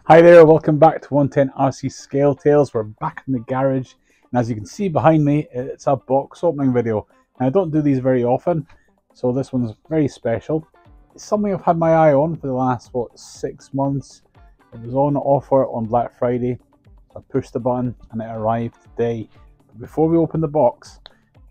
Hi there, welcome back to 110RC Scale Tales. We're back in the garage, and as you can see behind me, it's a box opening video. Now I don't do these very often, so this one's very special. It's something I've had my eye on for the last 6 months. It was on offer on Black Friday, so I pushed the button and it arrived today. But before we open the box,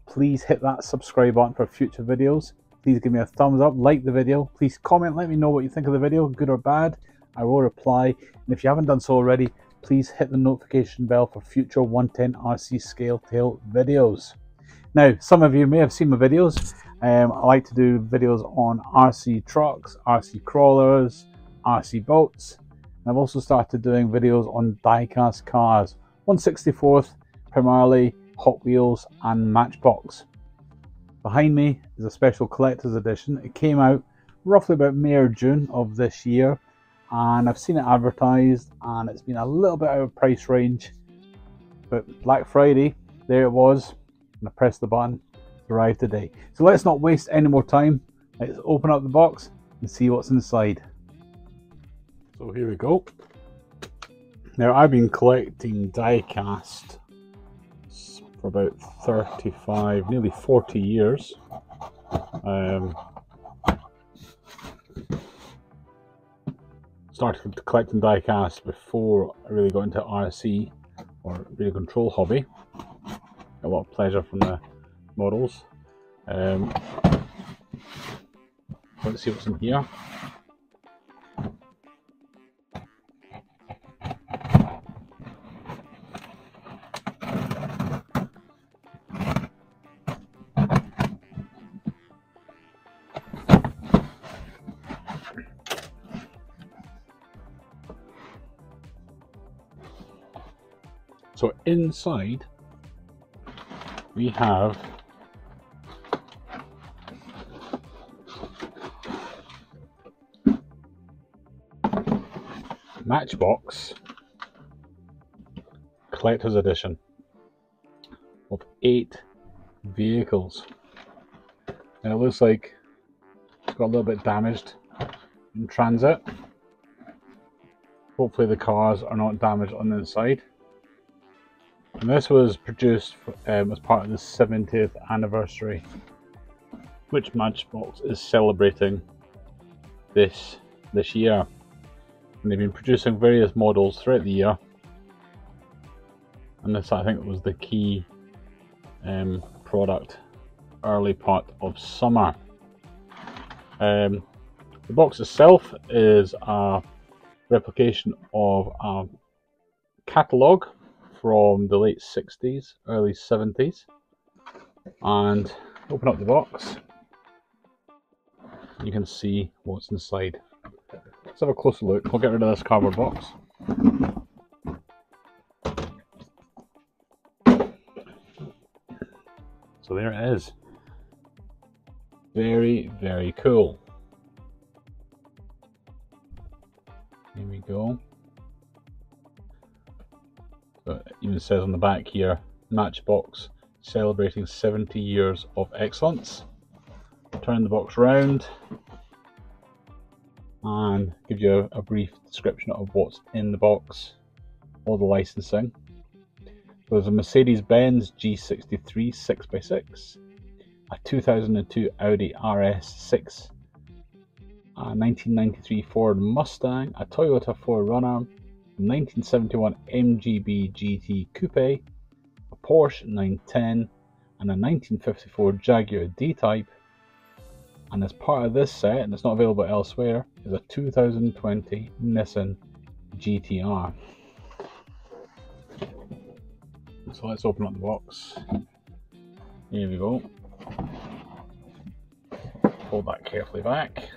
please hit that subscribe button for future videos. Please give me a thumbs up, like the video. Please comment, let me know what you think of the video, good or bad. I will reply, and if you haven't done so already, please hit the notification bell for future 110RC Scale Tail videos. Now, some of you may have seen my videos. I like to do videos on RC trucks, RC crawlers, RC boats. And I've also started doing videos on die-cast cars, 1/64th, primarily Hot Wheels and Matchbox. Behind me is a special collector's edition. It came out roughly about May or June of this year, and I've seen it advertised and it's been a little bit out of price range, but Black Friday, there it was, and I pressed the button. It arrived today. So let's not waste any more time. Let's open up the box and see what's inside. So here we go. Now I've been collecting die-cast for about 35, nearly 40 years. Started collecting die-cast before I really got into RC or radio control hobby. Got a lot of pleasure from the models. Let's see what's in here. So inside we have Matchbox Collector's Edition of 8 vehicles. And it looks like it's got a little bit damaged in transit. Hopefully the cars are not damaged on the inside. And this was produced as part of the 70th anniversary, which Matchbox is celebrating this year. And they've been producing various models throughout the year. And this, I think, was the key product early part of summer. The box itself is a replication of a catalogue from the late 60s, early 70s. And open up the box, you can see what's inside. Let's have a closer look. We'll get rid of this cardboard box. So there it is. Very, very cool. Here we go. So it even says on the back here, Matchbox celebrating 70 years of excellence. Turn the box round and give you a brief description of what's in the box, all the licensing. There's a Mercedes-Benz G63 6x6, a 2002 Audi RS6, a 1993 Ford Mustang, a Toyota 4Runner, 1971 MGB GT Coupe, a Porsche 910, and a 1954 Jaguar D-Type. And as part of this set, and it's not available elsewhere, is a 2020 Nissan GTR. So let's open up the box. Here we go. Pull that carefully back.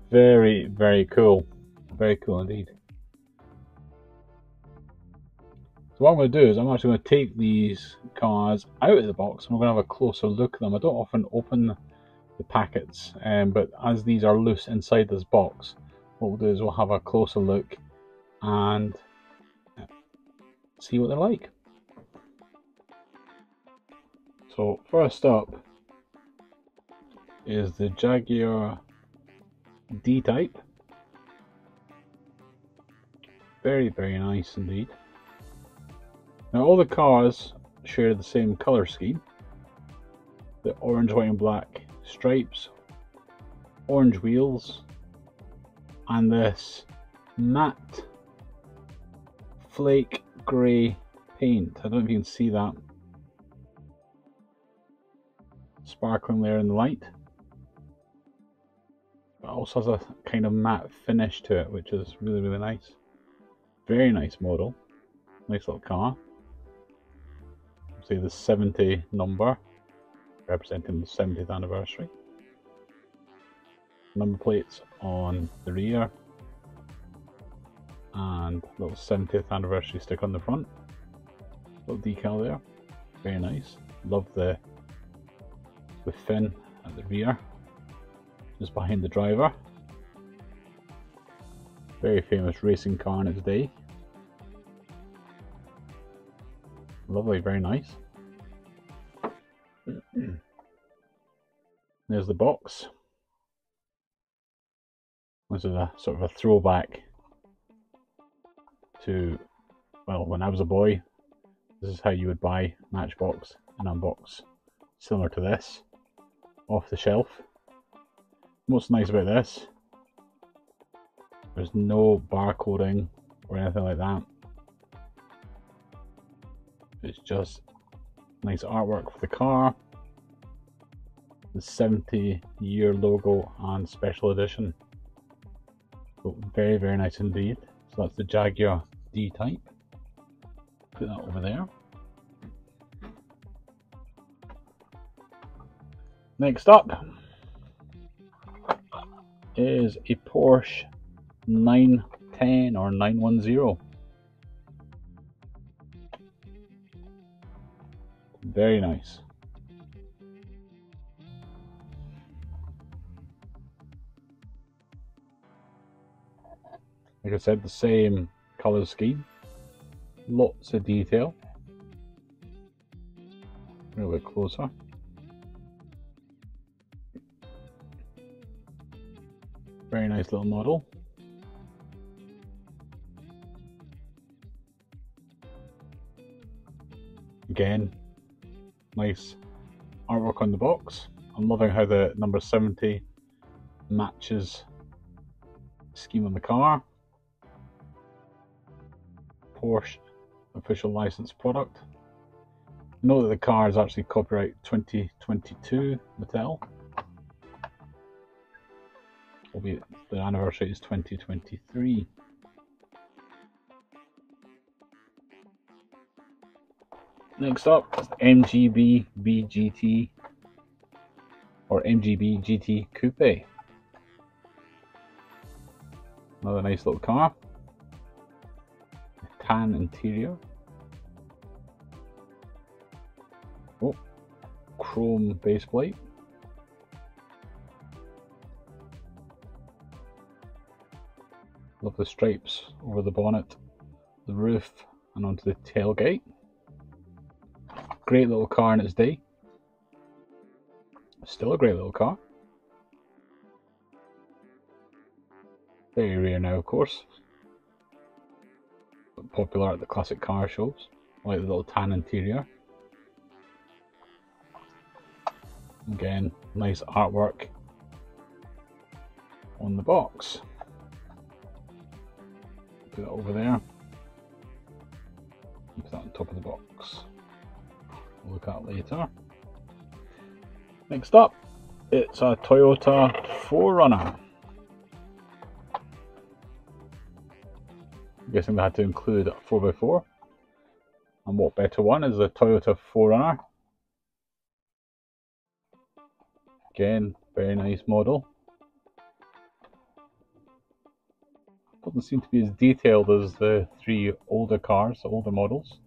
Very, very cool. Very cool indeed. So what I'm going to do is I'm actually going to take these cars out of the box and we're going to have a closer look at them. I don't often open the packets, but as these are loose inside this box, what we'll do is we'll have a closer look and see what they're like. So first up is the Jaguar D-Type. Very, very nice indeed. Now all the cars share the same colour scheme. The orange, white and black stripes, orange wheels, and this matte flake grey paint. I don't know if you can see that. Sparkling there in the light. It also has a kind of matte finish to it, which is really, really nice. Very nice model. Nice little car. See the 70 number, representing the 70th anniversary. Number plates on the rear. And little 70th anniversary stick on the front. Little decal there. Very nice. Love the fin at the rear. Just behind the driver. Very famous racing car in its day. Lovely, very nice. There's the box. This is a sort of a throwback to, well, when I was a boy, this is how you would buy Matchbox and unbox, similar to this, off the shelf. What's nice about this, there's no barcoding or anything like that. It's just nice artwork for the car, the 70-year logo and special edition. So very, very nice indeed. So that's the Jaguar D-Type. Put that over there. Next up is a Porsche 910 or 910. Very nice. Like I said, the same colour scheme. Lots of detail. A little bit closer. Very nice little model. Again, nice artwork on the box. I'm loving how the number 70 matches the scheme on the car. Porsche official licensed product. Note that the car is actually copyright 2022 Mattel. Albeit the anniversary is 2023. Next up is the MGB BGT or MGB GT Coupe. Another nice little car. Tan interior. Oh, chrome base plate. Love the stripes over the bonnet, the roof, and onto the tailgate. Great little car in its day. Still a great little car. Very rare now, of course. But popular at the classic car shows. I like the little tan interior. Again, nice artwork on the box. Put that over there. Put that on top of the box. We'll look at later. Next up, it's a Toyota 4Runner. I'm guessing they had to include a 4x4. And what better one is the Toyota 4Runner. Again, very nice model. Doesn't seem to be as detailed as the three older cars, the older models.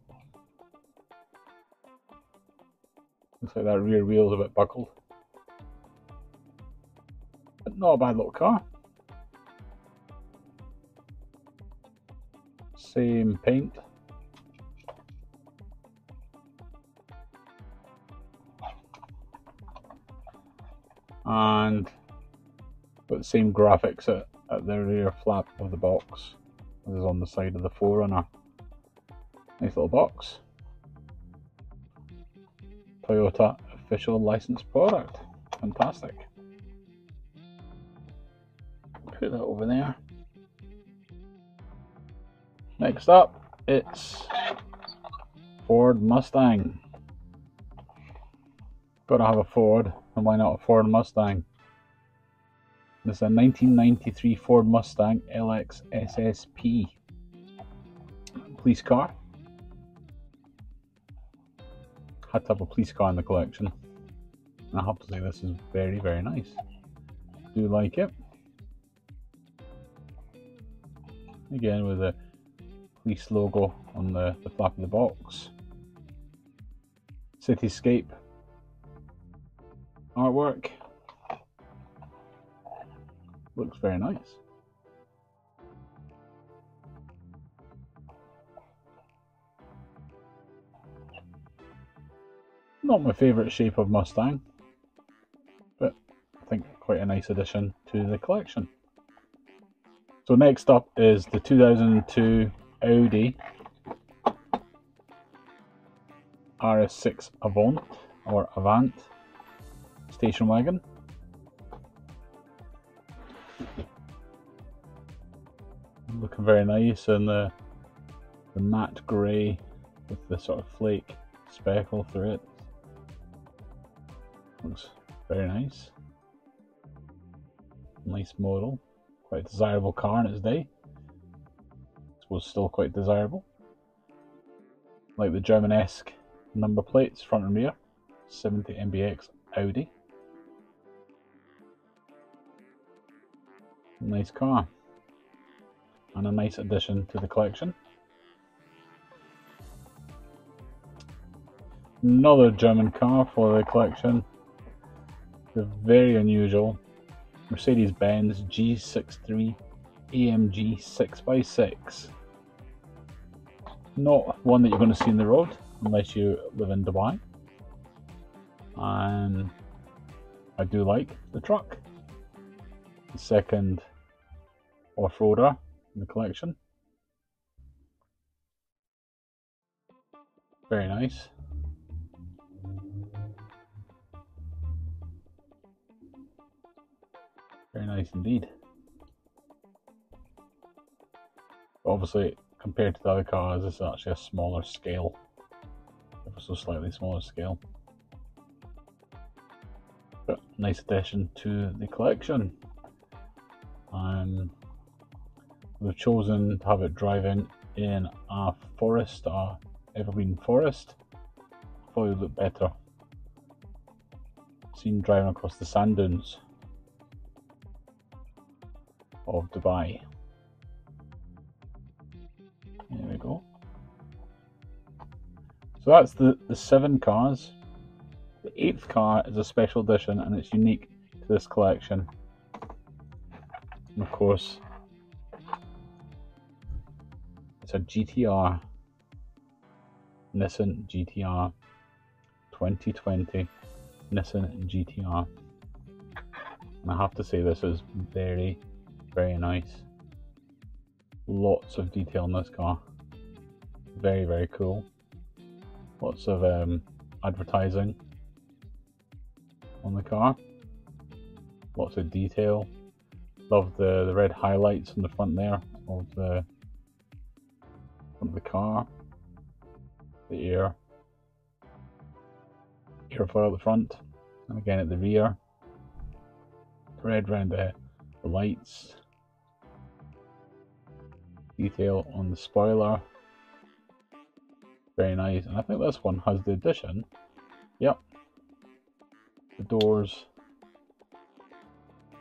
Looks like that rear wheel is a bit buckled. But not a bad little car. Same paint. And Got the same graphics at the rear flap of the box as is on the side of the 4Runner. Nice little box. Toyota official licensed product. Fantastic. Put that over there. Next up, it's Ford Mustang. Gotta have a Ford, and why not a Ford Mustang? This is a 1993 Ford Mustang LX SSP. Police car. Had to have a police car in the collection. And I have to say this is very, very nice. Do like it. Again with the police logo on the flap of the box. Cityscape artwork. Looks very nice. Not my favourite shape of Mustang, but I think quite a nice addition to the collection. So next up is the 2002 Audi RS6 Avant or Avant station wagon. Looking very nice in the matte grey with the sort of flake speckle through it. Looks very nice. Nice model. Quite a desirable car in its day. I suppose still quite desirable. Like the German-esque number plates, front and rear. 70 MBX Audi. Nice car. And a nice addition to the collection. Another German car for the collection. The very unusual Mercedes-Benz G63 AMG 6x6. Not one that you're going to see on the road unless you live in Dubai. And I do like the truck. The second off-roader in the collection. Very nice. Very nice indeed. Obviously, compared to the other cars, this is actually a smaller scale. Ever so slightly smaller scale. But nice addition to the collection. We've chosen to have it driving in a forest, a evergreen forest. Thought it would look better seen driving across the sand dunes of Dubai. There we go. So that's the 7 cars. The 8th car is a special edition and it's unique to this collection. And of course, it's a GTR, Nissan GTR 2020 Nissan GTR. And I have to say this is very, very nice. Lots of detail in this car. Very, very cool. Lots of advertising on the car. Lots of detail. Love the red highlights in the front there of the car. The airfoil at the front, and again at the rear. Red around the lights. Detail on the spoiler. Very nice, and I think this one has the addition. Yep. The doors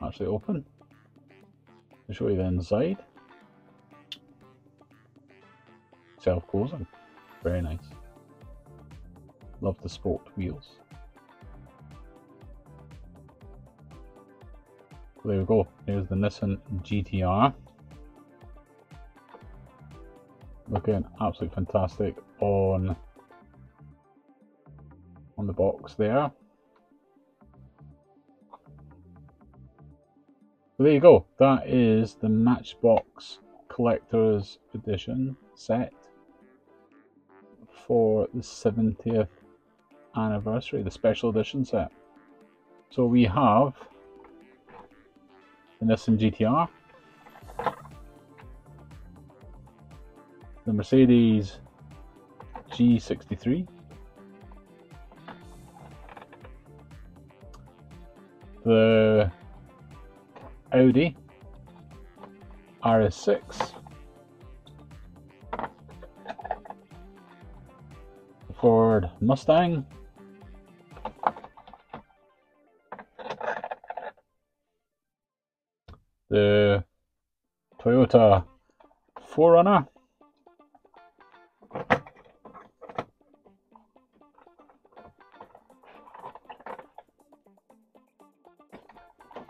actually open. I'll show you the inside. Self-closing. Very nice. Love the sport wheels. There we go. Here's the Nissan GTR. Looking absolutely fantastic on the box there. So there you go. That is the Matchbox Collector's Edition set for the 70th anniversary, the special edition set. So we have the Nissan GTR, the Mercedes G63, the Audi RS6, the Ford Mustang, the Toyota 4Runner,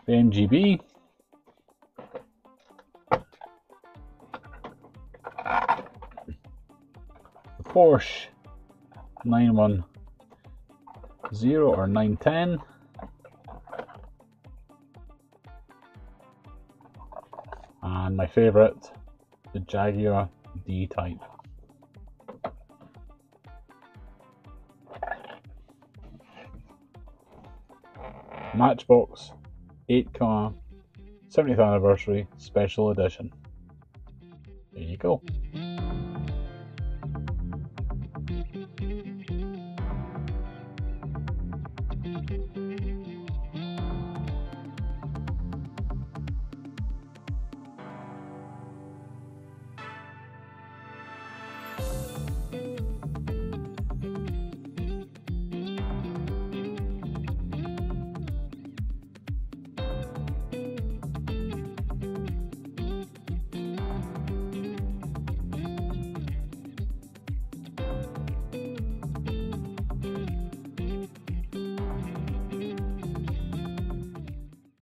the MGB, the Porsche 910 or 910, and my favourite, the Jaguar D-Type. Matchbox 8-car 70th anniversary special edition. There you go.